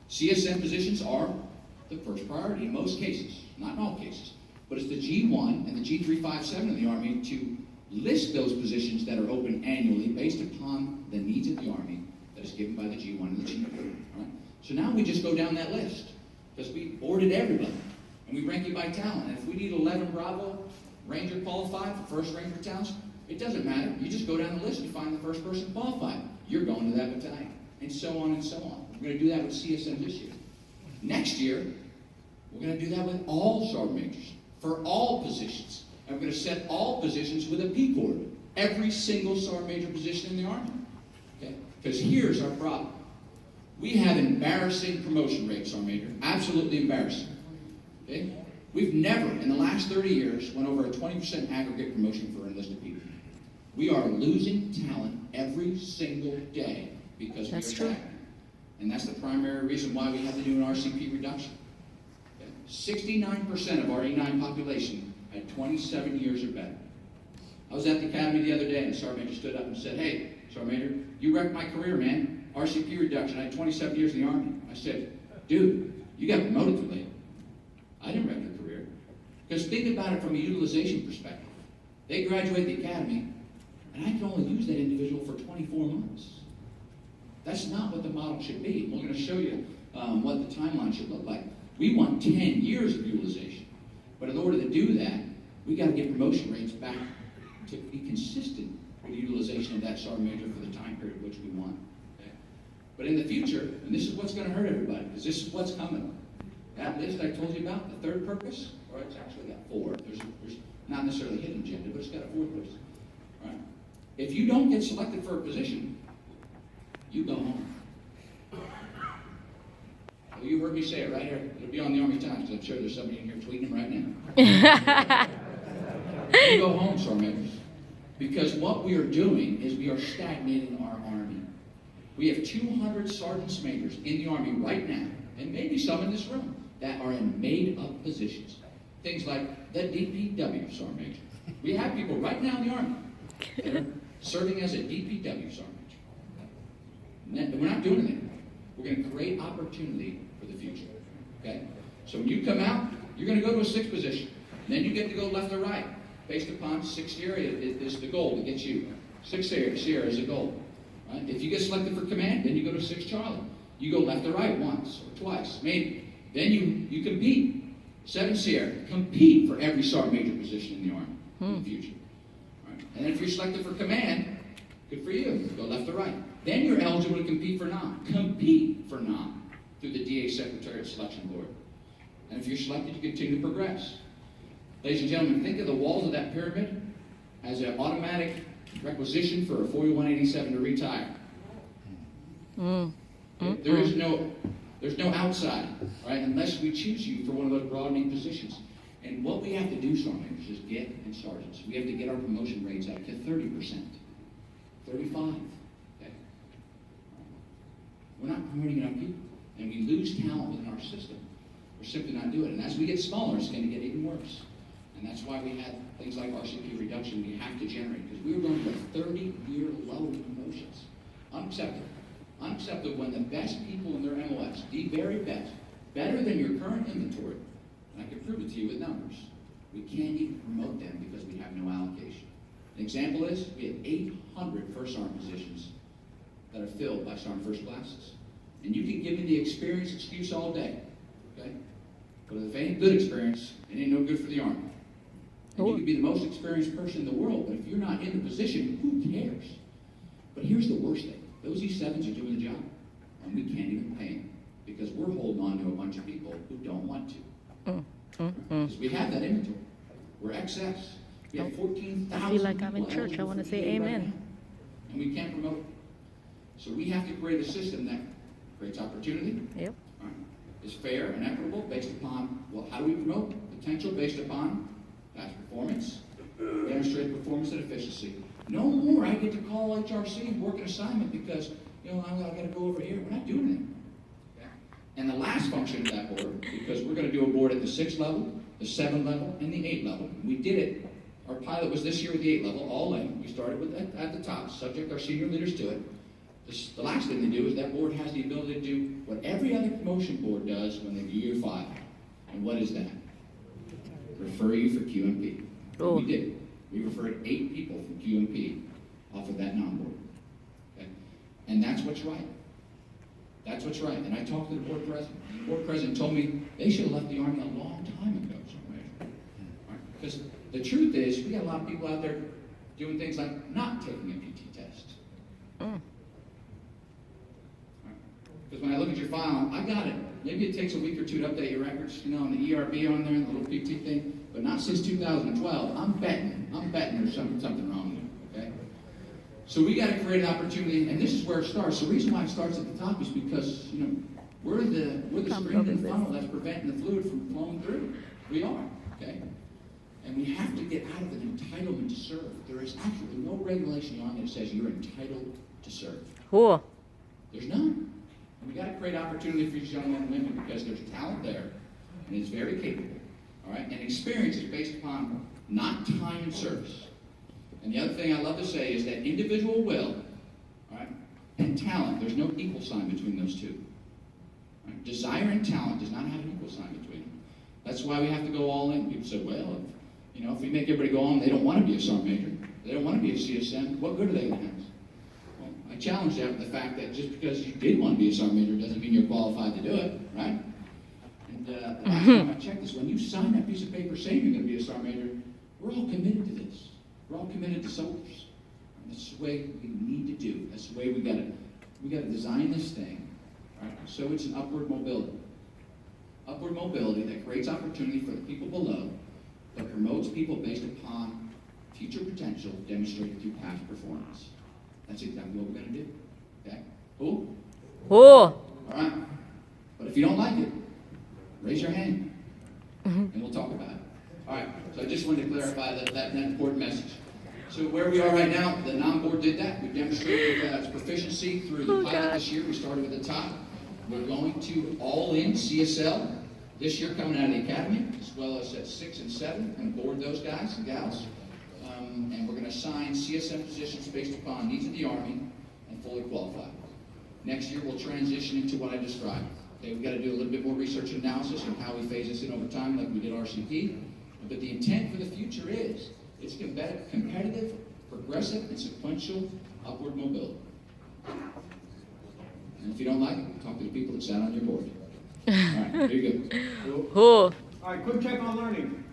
CSM positions are the first priority in most cases, not in all cases. But it's the G1 and the G357 in the Army to list those positions that are open annually based upon the needs of the Army that is given by the G1 and the G3. Right? So now we just go down that list because we boarded everybody and we rank you by talent. And if we need 11 Bravo Ranger qualified for 1st Ranger towns, it doesn't matter. You just go down the list, you find the first person qualified. You're going to that battalion, and so on and so on. We're going to do that with CSM this year. Next year, we're going to do that with all sergeant majors for all positions. And we're going to set all positions with a P cord. Every single sergeant major position in the Army. Okay? Because here's our problem. We have embarrassing promotion rates, sergeant major. Absolutely embarrassing. Okay? We've never, in the last 30 years, went over a 20% aggregate promotion for enlisted people. We are losing talent every single day because we are stagnant. And that's the primary reason why we have to do an RCP reduction. 69% of our E9 population had 27 years or better. I was at the academy the other day and the sergeant major stood up and said, "Hey, sergeant major, you wrecked my career, man. RCP reduction. I had 27 years in the Army." I said, "Dude, you got promoted too late. I didn't wreck your career." Because think about it from a utilization perspective. They graduate the academy, and I can only use that individual for 24 months. That's not what the model should be. We're going to show you what the timeline should look like. We want 10 years of utilization. But in order to do that, we got to get promotion rates back to be consistent with the utilization of that sergeant major for the time period which we want. Okay? But in the future, and this is what's going to hurt everybody, because this is what's coming. That list I told you about, the third purpose, or it's actually got 4. There's not necessarily a hidden agenda, but it's got a 4th purpose. All right? If you don't get selected for a position, you go home. Well, you heard me say it right here. It'll be on the Army Times, because I'm sure there's somebody in here tweeting right now. You go home, sergeant majors. Because what we are doing is we are stagnating our Army. We have 200 sergeants majors in the Army right now, and maybe some in this room, that are in made-up positions. Things like the DPW sergeant major. We have people right now in the Army that are serving as a DPW sergeant major. And we're not doing anything. We're going to create opportunity for the future. Okay? So when you come out, you're going to go to a 6th position. And then you get to go left or right, based upon 6th Sierra is the goal to get you. 6th Sierra is the goal. Right? If you get selected for command, then you go to 6th Charlie. You go left or right once or twice, maybe. Then you compete. 7th Sierra, compete for every sergeant major position in the Army in the future. Right? And then if you're selected for command, good for you. Go left or right. Then you're eligible to compete for non. Compete for non through the DA Secretariat Selection Board. And if you're selected, you continue to progress. Ladies and gentlemen, think of the walls of that pyramid as an automatic requisition for a 4187 to retire. There's no outside, right? Unless we choose you for one of those broadening positions. And what we have to do, sergeant majors, is get in sergeants. We have to get our promotion rates up to 30%, 35%. Okay? We're not promoting enough people, and we lose talent within our system. We're simply not doing it. And as we get smaller, it's going to get even worse. And that's why we had things like RCP reduction we have to generate, because we were going to a 30-year low in promotions. Unacceptable. Unacceptable when the best people in their MOS, the very best, better than your current inventory, and I can prove it to you with numbers, we can't even promote them because we have no allocation. An example is we have 800 first sergeant positions that are filled by sergeant first classes. And you can give me the experience excuse all day, okay? But if it ain't good experience, it ain't no good for the Army. And you can be the most experienced person in the world, but if you're not in the position, who cares? But here's the worst thing. Those E7s are doing the job, and we can't even pay them because we're holding on to a bunch of people who don't want to. Because we have that inventory. We're excess. We have 14,000 I feel like I'm in church. I want to say amen. Right, and we can't promote it. So we have to create a system that creates opportunity. Yep. Right, is fair and equitable based upon, well, how do we promote? Potential based upon past performance, demonstrated performance and efficiency. No more I get to call HRC and work an assignment because, I got to go over here. We're not doing it. Okay? And the last function of that board, because we're going to do a board at the 6th level, the 7th level, and the 8th level. We did it. Our pilot was this year with the 8th level, all in. We started with at the top, subject our senior leaders to it. The last thing they do is that board has the ability to do what every every other promotion board does when they view your file. And what is that? Refer you for QMP. Oh. We did. We referred 8 people from QMP off of that non-board. Okay? And that's what's right. That's what's right. And I talked to the board president. The board president told me they should have left the Army a long time ago. Because the truth is, we got a lot of people out there doing things like not taking a PT test. Because when I look at your file, I got it. Maybe it takes a week or two to update your records, on the ERB on there, and the little PT thing, but not since 2012. I'm betting there's something wrong there, okay? So we got to create an opportunity, and this is where it starts. The reason why it starts at the top is because, we're the screen in the funnel that's preventing the fluid from flowing through. We are, okay? And we have to get out of an entitlement to serve. There is absolutely no regulation on that says you're entitled to serve. Cool. There's none. And we got to create opportunity for these young men and women because there's talent there, and it's very capable. All right, and experience is based upon not time and service. And the other thing I love to say is that individual will, all right, and talent, there's no equal sign between those two. All right? Desire and talent does not have an equal sign between them. That's why we have to go all in. People say, well, if we make everybody go on, they don't want to be a sergeant major. They don't want to be a CSM. What good are they going to have? Well, I challenge that with the fact that just because you did want to be a sergeant major doesn't mean you're qualified to do it, right? And the last time I checked this, when you sign that piece of paper saying you're going to be a sergeant major, we're all committed to this. We're all committed to soldiers. And that's the way we need to do. That's the way we got to design this thing, right? So it's an upward mobility. Upward mobility that creates opportunity for the people below, that promotes people based upon future potential demonstrated through past performance. That's exactly what we're going to do. Okay? Cool? Cool. All right. But if you don't like it, raise your hand, and we'll talk about it. All right. So I just wanted to clarify that important message. So where we are right now, the non-board did that. We demonstrated its proficiency through the pilot this year. We started at the top. We're going to all-in CSL this year coming out of the academy, as well as at 6 and 7, and board those guys and gals. And we're going to assign CSM positions based upon needs of the Army and fully qualified. Next year, we'll transition into what I described. Okay, we've got to do a little bit more research and analysis on how we phase this in over time, like we did RCP. But the intent for the future is it's competitive, progressive, and sequential upward mobility. And if you don't like it, talk to the people that sat on your board. All right, here you go. Cool. All right, quick check on learning.